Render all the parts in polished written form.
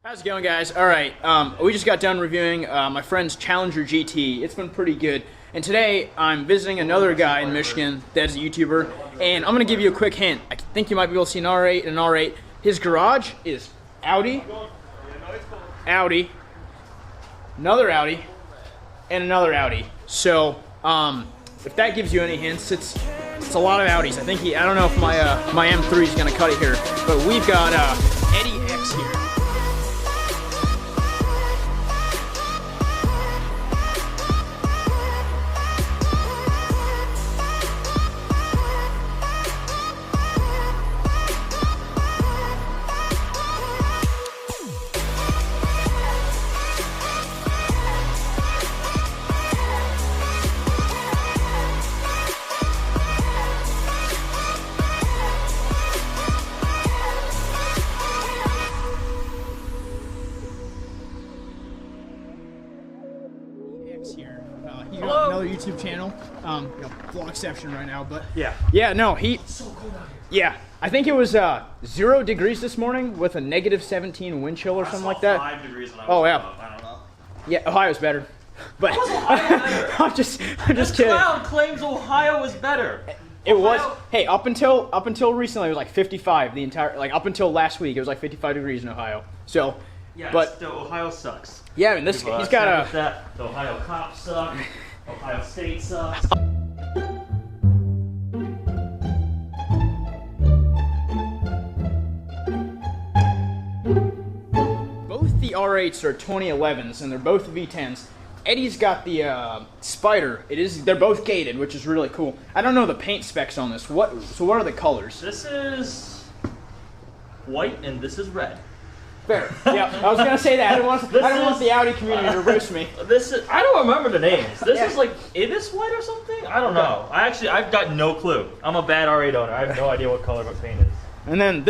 How's it going, guys? Alright, we just got done reviewing my friend's Challenger GT. It's been pretty good. And today, I'm visiting another guy in Michigan that's a YouTuber, and I'm going to give you a quick hint. I think you might be able to see an R8 and an R8. His garage is Audi, Audi, another Audi, and another Audi. So, if that gives you any hints, it's a lot of Audis. I don't know if my M3 is going to cut it here, but we've got EddieX here. Here. He's got another YouTube channel, vlogception right now, but no, I think it was 0 degrees this morning with a -17 wind chill or something like that. 5 degrees when I was up. I don't know. Yeah, Ohio's better, but I'm just kidding. This clown claims Ohio is better. It was, hey, up until recently it was like 55 the entire, like up until last week it was like 55 degrees in Ohio. So, yeah, but Ohio sucks. Yeah, I mean, he's got the Ohio cops suck. Ohio State sucks. Both the R8s are 2011s, and they're both V10s. Eddie's got the Spider. They're both gated, which is really cool. I don't know the paint specs on this. What are the colors? This is white, and this is red. Fair. Yeah, I was gonna say that. I don't want the Audi community to roast me. I don't remember the names. This is like Ibis white or something? I don't know. I've got no clue. I'm a bad R8 owner. I have no idea what color what paint is. And then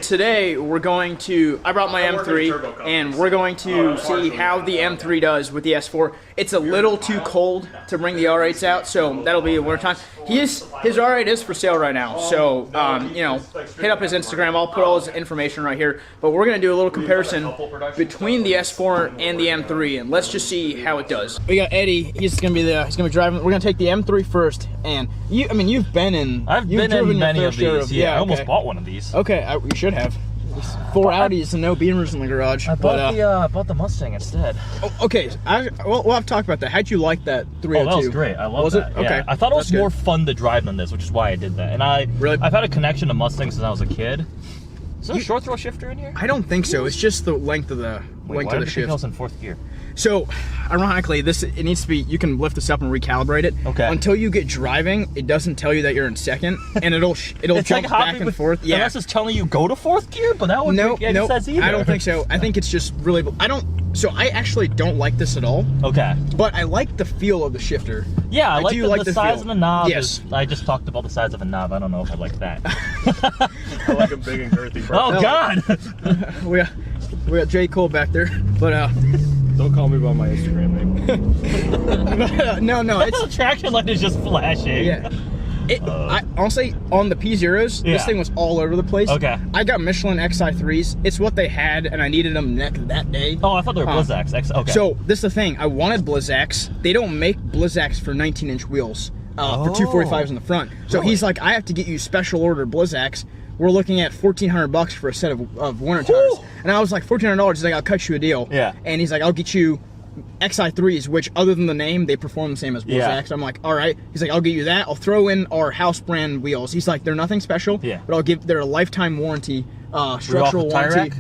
today we're going to, I brought my M3, and we're going to see how the M3 does with the S4. It's a little too cold to bring the R8s out, so that'll be a winter time. His R8 is for sale right now, so, hit up his Instagram. I'll put all his information right here. But we're going to do a little comparison between the S4 and the M3, and let's just see how it does. We got Eddie. He's going to be driving. We're going to take the M3 first, and you've been in. I've been in many of these. Yeah, I almost bought one of these. Okay, you should have. 4 Audis and no Beamers in the garage. I bought the Mustang instead. Oh, okay, we'll have to talk about that. How'd you like that 302? Oh, that was great. I love that. Was it? Okay. Yeah. I thought it was more fun to drive than this, which is why I did that. And I've had a connection to Mustangs since I was a kid. Is there a short throw shifter in here? I don't think so. It's just the length of the shift. Why did in 4th gear? So, ironically, it needs to be. You can lift this up and recalibrate it. Okay. Until you get driving, it doesn't tell you that you're in 2nd, and it'll jump like back and forth. Yeah. Unless it's telling you go to 4th gear, but that wouldn't make any sense either. I don't think so. I think it's just really. So I actually don't like this at all. Okay. But I like the feel of the shifter. Yeah, I like the size of the knob. Yes. I just talked about the size of a knob. I don't know if I like that. I like them big and girthy. Oh God. we got J. Cole back there, but don't call me by my Instagram name. no, it's the traction light is just flashing. Yeah. I honestly, on the P0s, this thing was all over the place. Okay. I got Michelin XI3s. It's what they had, and I needed them that day. Oh, I thought they were Blizzaks. Okay. So, this is the thing. I wanted Blizzaks. They don't make Blizzaks for 19-inch wheels for 245s in the front. So, he's like, I have to get you special order Blizzaks. We're looking at $1,400 for a set of winter tires. And I was like, $1,400. He's like, I'll cut you a deal. Yeah. And he's like, I'll get you XI3s, which other than the name, they perform the same as Blizzaks. I'm like, all right. He's like, I'll get you that. I'll throw in our house brand wheels. He's like, they're nothing special, but they're a lifetime warranty, structural warranty.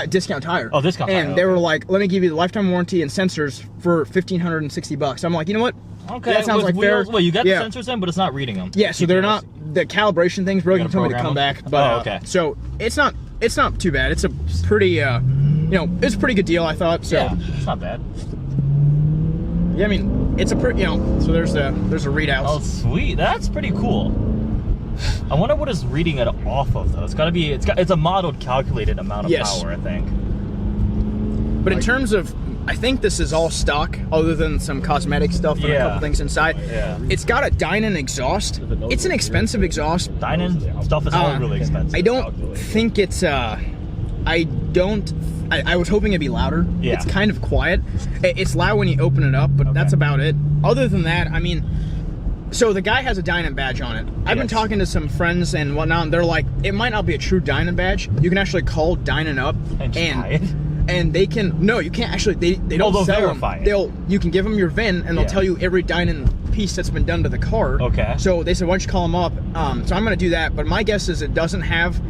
Discount tire. Oh, discount tire. And they were like, let me give you the lifetime warranty and sensors for $1,560. I'm like, you know what? Okay. That sounds like fair. Well, you got the sensors in, but it's not reading them. Yeah, so they're not the calibration things. Brogan told me to come back, but okay. So it's not too bad. It's a pretty it's a pretty good deal, I thought. So yeah, it's not bad. Yeah, I mean, it's a pretty, so there's a readout. Oh, sweet. That's pretty cool. I wonder what it's reading it off of though. It's a modeled calculated amount of power, I think. But in terms of, I think this is all stock, other than some cosmetic stuff and a couple things inside. Yeah. It's got a Dynon exhaust. It's an expensive exhaust. Dynon stuff is all really expensive. I don't think it's I was hoping it'd be louder. Yeah. It's kind of quiet. It's loud when you open it up, but that's about it. Other than that, I mean, so the guy has a Dynan badge on it. I've been talking to some friends and whatnot, and they're like, it might not be a true Dynan badge. You can actually call Dynan up and they can, no, you can't actually, they don't sell verify them. You can give them your VIN and they'll tell you every Dynan piece that's been done to the car. Okay. So they said, why don't you call them up? So I'm gonna do that, but my guess is it doesn't have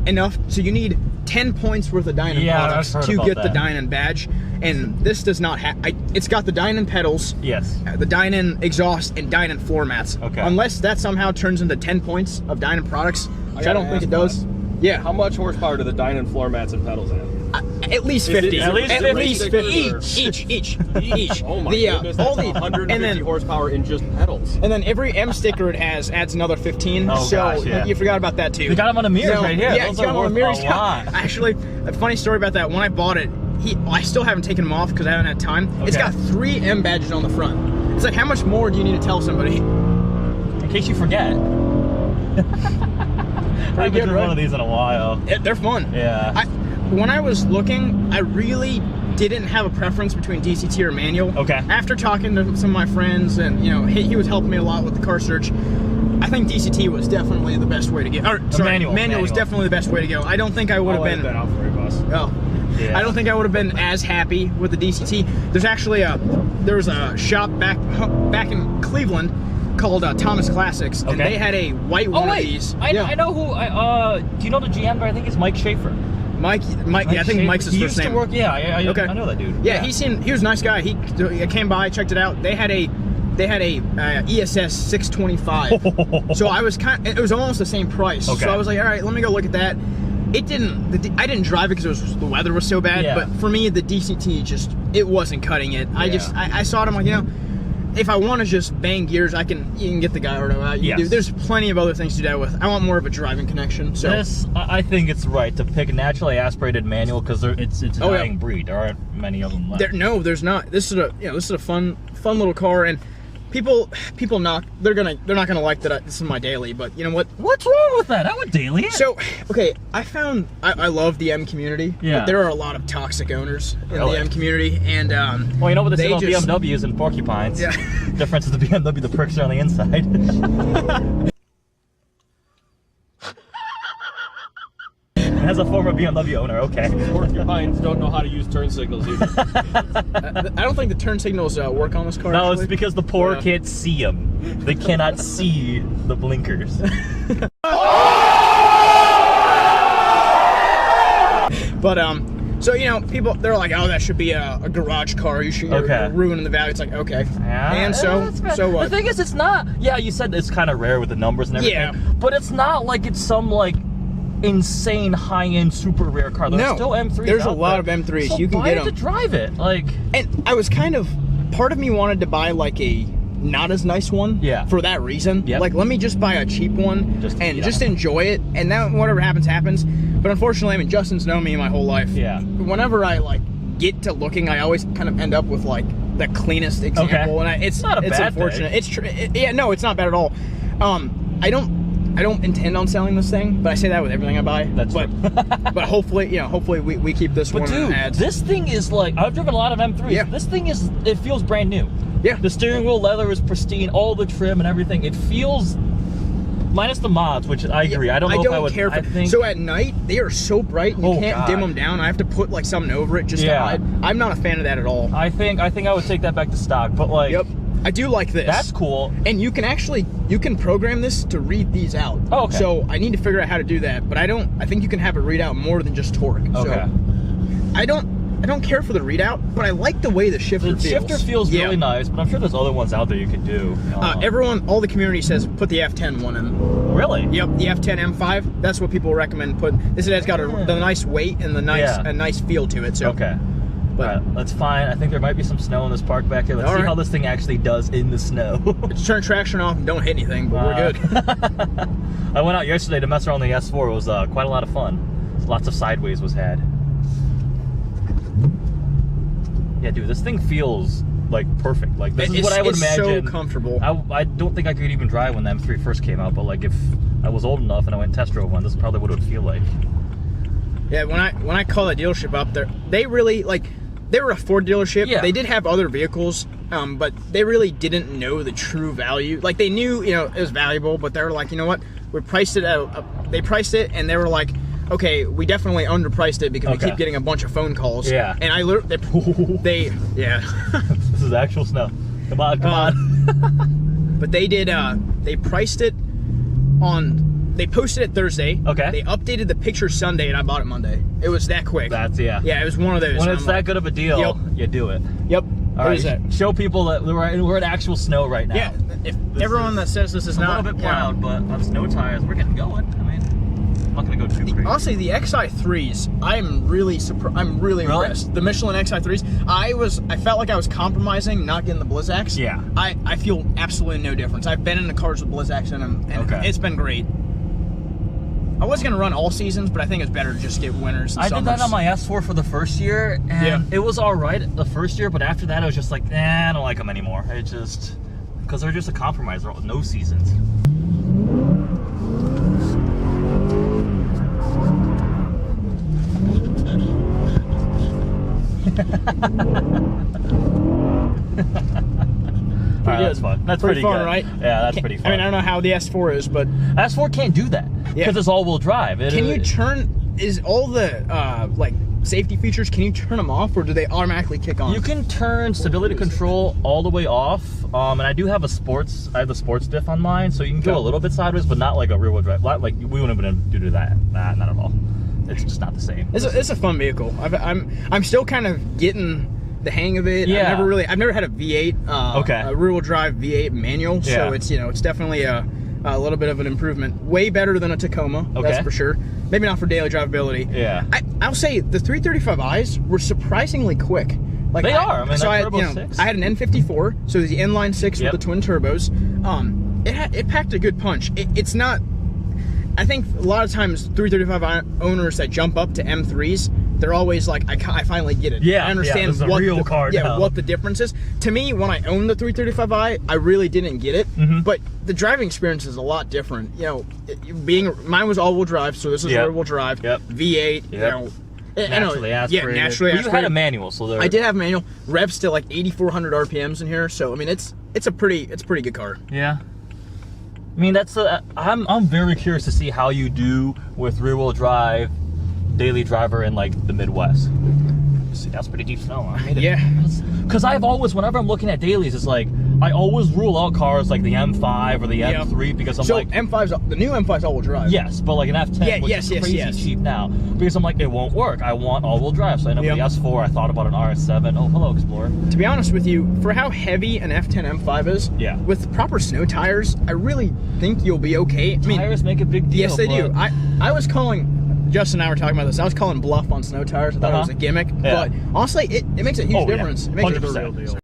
enough, so you need 10 points worth of Dynan products to get the Dynan badge, and this does not have, it's got the Dynan pedals, the Dynan exhaust, and Dynan floor mats. Unless that somehow turns into 10 points of Dynan products, which I don't think it does. Yeah. How much horsepower do the Dynan floor mats and pedals have? At least 50. At least 50. Each. Oh my goodness, that's 150 horsepower in just pedals. And then every M sticker it has adds another 15. Oh, so gosh, yeah. you forgot about that too. You got them on the mirrors right here. Yeah, those got them on the mirrors. a lot. Actually, a funny story about that. When I bought it, I still haven't taken them off because I haven't had time. It's got 3 M badges on the front. It's like, how much more do you need to tell somebody? In case you forget. I haven't done one of these in a while. They're fun. Yeah. When I was looking, I really didn't have a preference between DCT or manual. After talking to some of my friends, and you know, he was helping me a lot with the car search, I think DCT was definitely the best way to go. Or sorry, manual was definitely the best way to go. I don't think I would have been. That out for you, boss. Oh. Yeah. I don't think I would have been as happy with the DCT. There's actually there's a shop back in Cleveland called Thomas Classics, and they had a white one of these. I know who. Do you know the GM guy? I think it's Mike Schaefer. Mike. Yeah, I think Mike's his first name. He used to work. I know that dude. Yeah, he was a nice guy. He came by, checked it out. They had a ESS 625. So it was almost the same price. So I was like, all right, let me go look at that. I didn't drive it because the weather was so bad. But for me, the DCT it wasn't cutting it. I saw it. I'm like, you know, if I want to just bang gears, you can get the guy or whatever. There's plenty of other things to do that with. I want more of a driving connection. So I think it's right to pick a naturally aspirated manual because it's a dying breed. There aren't many of them left. There's not. This is a fun little car, and people they're not gonna like that this is my daily, but you know what? What's wrong with that? I would daily it. So okay, I love the M community. But there are a lot of toxic owners in the M community, and well, you know what they say about BMWs and porcupines? Difference is the BMW, the pricks are on the inside. As a former BMW owner, Porcupines don't know how to use turn signals either. I don't think the turn signals work on this car. No, actually. it's because the poor can't see them. They cannot see the blinkers. But so you know, people they're like, oh, that should be a garage car. You're ruining the value. It's like, okay, and so what? The thing is, it's not. Yeah, you said it's kind of rare with the numbers and everything. But it's not like it's some like insane high-end super rare car. There's still M3s. There's a lot of M3s. So you can buy get it them to drive it. And I was part of me wanted to buy like a not as nice one. For that reason. Like, let me just buy a cheap one and just enjoy it, and then whatever happens. But unfortunately, I mean, Justin's known me my whole life. Whenever I get to looking, I always kind of end up with like the cleanest example, and it's not a bad unfortunate. Thing. It's true. No, it's not bad at all. I don't intend on selling this thing, but I say that with everything I buy. But hopefully, we keep this one. But dude, this thing is like, I've driven a lot of M3s. This thing it feels brand new. The steering wheel leather is pristine, all the trim and everything. It feels, minus the mods, which I agree. I don't know if I would care for. So at night, they are so bright, and you can't dim them down. I have to put like something over it just to hide. I'm not a fan of that at all. I think I would take that back to stock, but like. I do like this. That's cool. And you can program this to read these out. So I need to figure out how to do that, but I think you can have it read out more than just torque. So I don't care for the readout, but I like the way the shifter feels. The shifter feels really nice, but I'm sure there's other ones out there you could do. All the community says put the F10 one in. Really? Yep, the F10 M5. That's what people recommend put. This has got the nice weight and a nice feel to it. So But that's fine. I think there might be some snow in this park back here. Let's see how this thing actually does in the snow. Just turn traction off and don't hit anything, but we're good. I went out yesterday to mess around the S4. It was quite a lot of fun. Lots of sideways was had. Yeah, dude, this thing feels like perfect. Like this is what I would imagine. It's so comfortable. I don't think I could even drive when the M3 first came out, but like if I was old enough and I went and test drove one, this is probably what it would feel like. Yeah, when I call the dealership up there, they really they were a Ford dealership. Yeah. They did have other vehicles, but they really didn't know the true value. Like they knew, it was valuable, but they were like, you know what? We priced it out. They priced it, and they were like, okay, we definitely underpriced it because we keep getting a bunch of phone calls. Yeah. And I literally, yeah. This is actual snow. Come on, come on. But they did. They priced it on. They posted it Thursday. Okay. They updated the picture Sunday, and I bought it Monday. It was that quick. Yeah. Yeah, it was one of those. When it's that good of a deal, you do it. Yep. All right. Show people that we're in actual snow right now. Yeah. If everyone that says this is not a little bit plowed, but on snow tires, we're getting going. I mean, I'm not gonna go too crazy. Honestly, the XI3s, I'm really surprised. I'm really impressed. The Michelin XI3s, I felt like I was compromising not getting the Blizzaks. Yeah. I feel absolutely no difference. I've been in the cars with Blizzaks in them, and it's been great. I was gonna run all seasons, but I think it's better to just get winters and I summers. did that on my S4 for the first year, and it was all right the first year, but after that I was just like, nah, I don't like them anymore. It just, because they're just a compromise. They're no seasons. Alright, that's fun. That's pretty fun, good. Right? Yeah, that's pretty fun. I mean, I don't know how the S4 is, but S4 can't do that because it's all-wheel drive. Can you turn? Is all the safety features? Can you turn them off, or do they automatically kick on? You can turn stability control all the way off, and I do have I have the sports diff on mine, so you can go a little bit sideways, but not like a rear-wheel drive. Like we wouldn't have been able to do that. Nah, not at all. It's just not the same. It's a fun vehicle. I'm still kind of getting the hang of it. Yeah. I've never had a V8, a rear-wheel drive V8 manual, so it's definitely a little bit of an improvement. Way better than a Tacoma, that's for sure. Maybe not for daily drivability. Yeah. I'll say the 335i's were surprisingly quick. Like they are. I mean, so turbo 6. I had an N54, so the inline 6 with the twin turbos. It packed a good punch. It's not. I think a lot of times 335 owners that jump up to M3s, they're always like, I finally get it. Yeah, I understand what real car what the difference is. To me, when I owned the 335i, I really didn't get it. But the driving experience is a lot different. Mine was all-wheel drive, so this is rear-wheel drive. V8. Naturally aspirated. Naturally aspirated. You had a manual, so I did have a manual. Revs to like 8,400 RPMs in here, so I mean it's a pretty good car. Yeah. I mean, I'm very curious to see how you do with rear-wheel drive, daily driver in like the Midwest. See, that's pretty deep snow. I made it. Yeah. Because I've always, whenever I'm looking at dailies, it's like I always rule out cars like the M5 or the M3 because I'm like, the new M5's all-wheel drive. Yes, but like an F10, which is crazy cheap now, because I'm like, it won't work. I want all-wheel drive. So I know with the S4, I thought about an RS7. Oh, hello, Explorer. To be honest with you, for how heavy an F10 M5 is, with proper snow tires, I really think you'll be okay. I mean, tires make a big deal. Yes, they do. I was calling. Justin and I were talking about this. I was calling bluff on snow tires. I thought it was a gimmick, but honestly, it makes a huge difference. It makes 100%. a real deal.